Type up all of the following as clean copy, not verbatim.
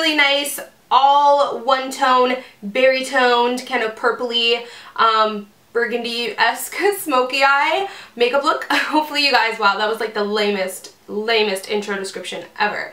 really nice, all one tone, berry toned, kind of purpley, burgundy-esque smoky eye makeup look. Hopefully you guys, wow, that was like the lamest intro description ever.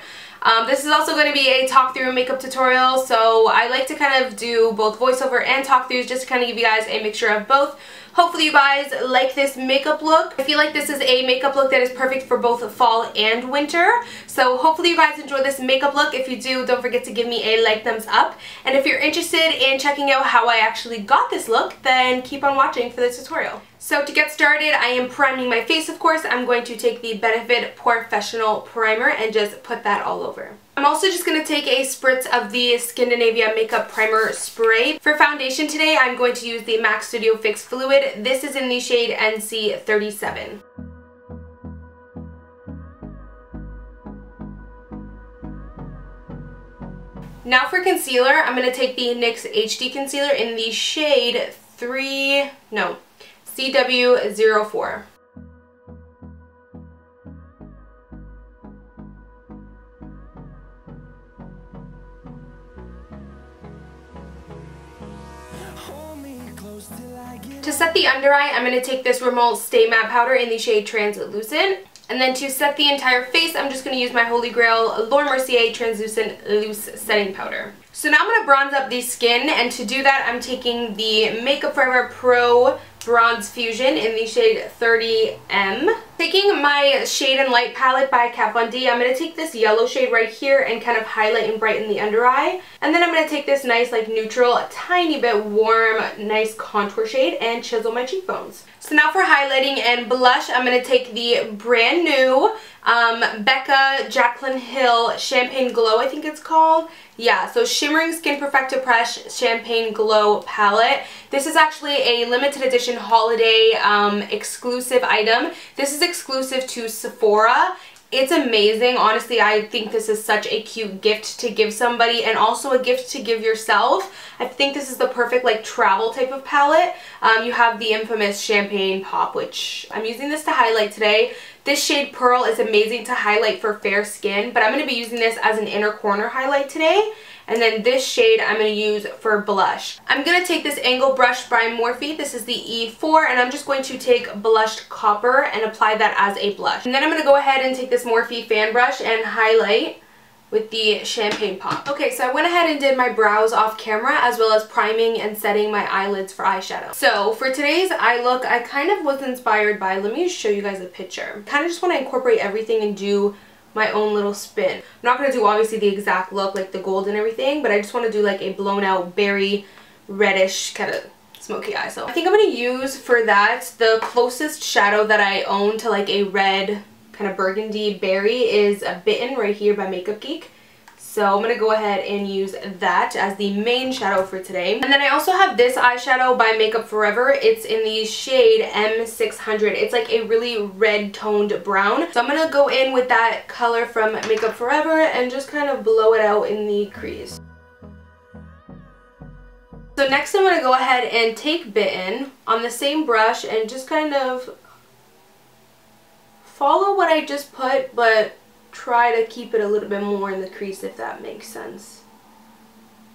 This is also going to be a talk through makeup tutorial, so I like to kind of do both voiceover and talk throughs just to kind of give you guys a mixture of both. Hopefully you guys like this makeup look. I feel like this is a makeup look that is perfect for both fall and winter. So hopefully you guys enjoy this makeup look. If you do, don't forget to give me a like, thumbs up. And if you're interested in checking out how I actually got this look, then keep on watching for the tutorial. So to get started, I am priming my face, of course. I'm going to take the Benefit Porefessional primer and just put that all over. I'm also just going to take a spritz of the Skindinavia Makeup Primer Spray. For foundation today, I'm going to use the MAC Studio Fix Fluid. This is in the shade NC37. Now for concealer, I'm going to take the NYX HD Concealer in the shade CW04. To set the under eye, I'm going to take this Rimmel Stay Matte Powder in the shade Translucent. And then to set the entire face, I'm just going to use my Holy Grail Laura Mercier Translucent Loose Setting Powder. So now I'm going to bronze up the skin, and to do that, I'm taking the Makeup Forever Pro Bronze Fusion in the shade 30M. Taking my Shade and Light palette by Kat Von D, I'm going to take this yellow shade right here and kind of highlight and brighten the under eye. And then I'm going to take this nice, like, neutral, a tiny bit warm, nice contour shade and chisel my cheekbones. So now for highlighting and blush, I'm going to take the brand new Becca Jaclyn Hill Champagne Glow, I think it's called. Yeah, so Shimmering Skin Perfecta Press Champagne Glow palette. This is actually a limited edition holiday exclusive item. This is exclusive to Sephora. It's amazing. Honestly, I think this is such a cute gift to give somebody and also a gift to give yourself. I think this is the perfect like travel type of palette. You have the infamous Champagne Pop, which I'm using this to highlight today. This shade Pearl is amazing to highlight for fair skin, but I'm going to be using this as an inner corner highlight today. And then this shade I'm going to use for blush. I'm going to take this angle brush by Morphe. This is the E4, and I'm just going to take blushed copper and apply that as a blush. And then I'm going to go ahead and take this Morphe fan brush and highlight with the Champagne Pop. Okay, so I went ahead and did my brows off camera as well as priming and setting my eyelids for eyeshadow. So for today's eye look, I kind of was inspired by, let me show you guys a picture. Kind of just want to incorporate everything and do my own little spin. I'm not going to do obviously the exact look like the gold and everything, but I just want to do like a blown out berry reddish kind of smoky eye. So I think I'm going to use for that the closest shadow that I own to like a red kind of burgundy berry is a Bitten right here by Makeup Geek. So I'm going to go ahead and use that as the main shadow for today. And then I also have this eyeshadow by Makeup Forever. It's in the shade M600. It's like a really red toned brown. So I'm going to go in with that color from Makeup Forever and just kind of blow it out in the crease. So next I'm going to go ahead and take Bitten on the same brush and just kind of follow what I just put, but try to keep it a little bit more in the crease, if that makes sense.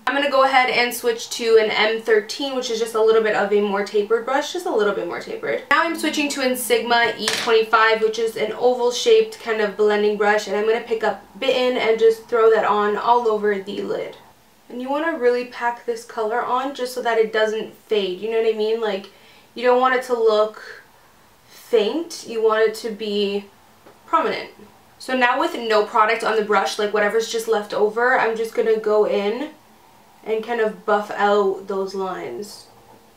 I'm going to go ahead and switch to an M13, which is just a little bit of a more tapered brush, just a little bit more tapered. Now I'm switching to an Sigma E25, which is an oval shaped kind of blending brush, and I'm going to pick up Bitten and just throw that on all over the lid. And you want to really pack this color on just so that it doesn't fade, you know what I mean? Like, you don't want it to look faint, you want it to be prominent. So now with no product on the brush, like whatever's just left over, I'm just going to go in and kind of buff out those lines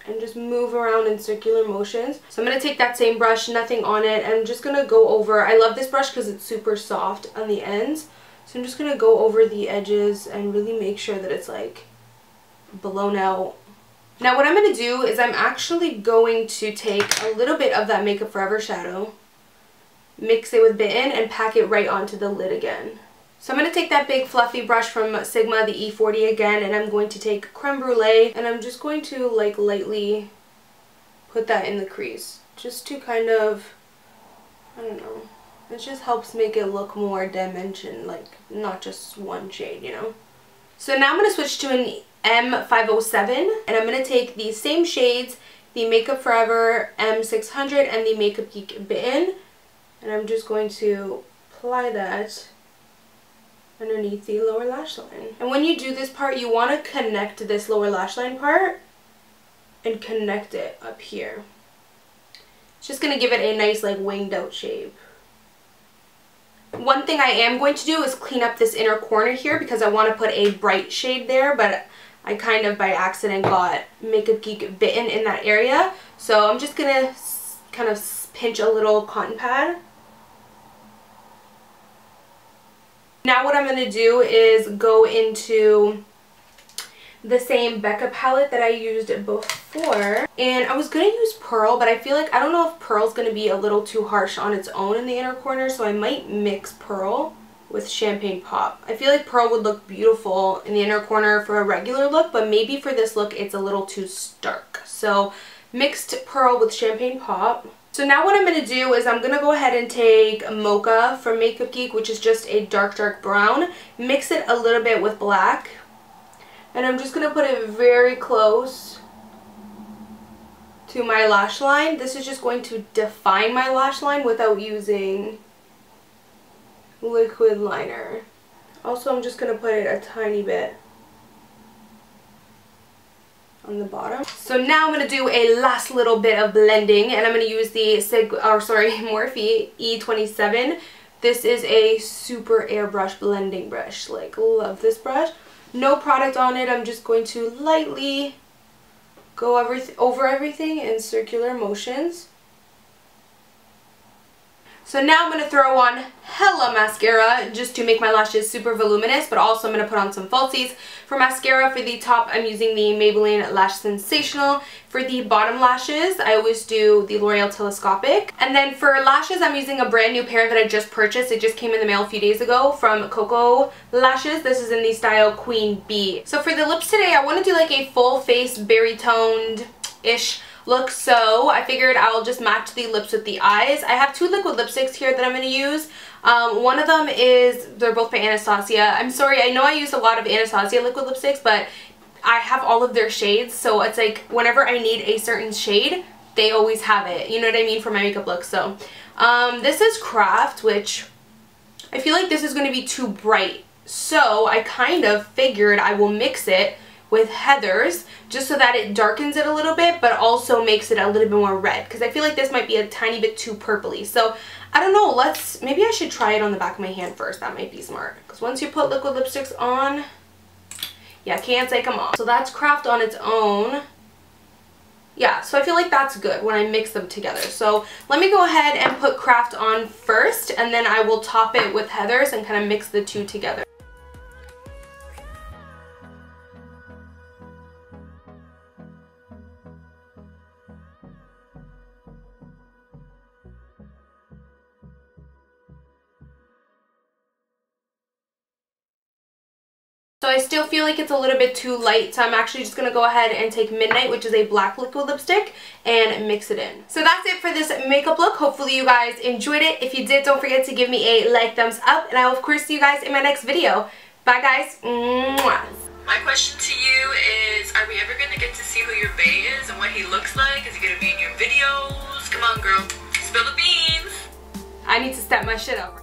and just move around in circular motions. So I'm going to take that same brush, nothing on it, and I'm just going to go over, I love this brush because it's super soft on the ends, so I'm just going to go over the edges and really make sure that it's like blown out. Now what I'm going to do is I'm actually going to take a little bit of that Makeup Forever shadow, mix it with Bitten, and pack it right onto the lid again. So I'm going to take that big fluffy brush from Sigma, the E40 again, and I'm going to take Creme Brulee, and I'm just going to like lightly put that in the crease. Just to kind of, I don't know, it just helps make it look more dimension, like not just one shade, you know? So now I'm going to switch to an M507, and I'm going to take these same shades, the Makeup Forever M600 and the Makeup Geek Bitten, and I'm just going to apply that underneath the lower lash line. And when you do this part, you want to connect this lower lash line part and connect it up here. It's just going to give it a nice like winged out shape. One thing I am going to do is clean up this inner corner here because I want to put a bright shade there, but I kind of by accident got Makeup Geek Bitten in that area. So I'm just going to kind of pinch a little cotton pad. Now what I'm going to do is go into the same Becca palette that I used before, and I was going to use Pearl, but I feel like I don't know if Pearl's going to be a little too harsh on its own in the inner corner, so I might mix Pearl with Champagne Pop. I feel like Pearl would look beautiful in the inner corner for a regular look, but maybe for this look it's a little too stark. So mixed Pearl with Champagne Pop. So now what I'm going to do is I'm going to go ahead and take Mocha from Makeup Geek, which is just a dark brown, mix it a little bit with black, and I'm just going to put it very close to my lash line. This is just going to define my lash line without using liquid liner. Also, I'm just going to put it a tiny bit on the bottom. So now I'm going to do a last little bit of blending, and I'm going to use the Morphe E27. This is a super airbrush blending brush. Like, love this brush. No product on it. I'm just going to lightly go over everything in circular motions. So now I'm going to throw on hella mascara just to make my lashes super voluminous, but also I'm going to put on some falsies. For mascara, for the top, I'm using the Maybelline Lash Sensational. For the bottom lashes, I always do the L'Oreal Telescopic. And then for lashes, I'm using a brand new pair that I just purchased. It just came in the mail a few days ago from xoxo Lashes. This is in the style Queen Bee. So for the lips today, I want to do like a full face, berry toned-ish look, so I figured I'll just match the lips with the eyes. I have two liquid lipsticks here that I'm going to use. One of them is, they're both by Anastasia. I'm sorry, I know I use a lot of Anastasia liquid lipsticks, but I have all of their shades, so it's like whenever I need a certain shade, they always have it. You know what I mean, for my makeup look. So this is Craft, which I feel like this is going to be too bright. So I kind of figured I will mix it with Heather's just so that it darkens it a little bit, but also makes it a little bit more red, because I feel like this might be a tiny bit too purpley. So I don't know, maybe I should try it on the back of my hand first. That might be smart, because once you put liquid lipsticks on, yeah, can't take them off. So that's Craft on its own. Yeah, so I feel like that's good when I mix them together. So let me go ahead and put Craft on first, and then I will top it with Heather's and kind of mix the two together. So I still feel like it's a little bit too light, so I'm actually just going to go ahead and take Midnight, which is a black liquid lipstick, and mix it in. So that's it for this makeup look. Hopefully you guys enjoyed it. If you did, don't forget to give me a like, thumbs up, and I will of course see you guys in my next video. Bye guys. Mwah. My question to you is, are we ever going to get to see who your bae is and what he looks like? Is he going to be in your videos? Come on girl, spill the beans. I need to step my shit up.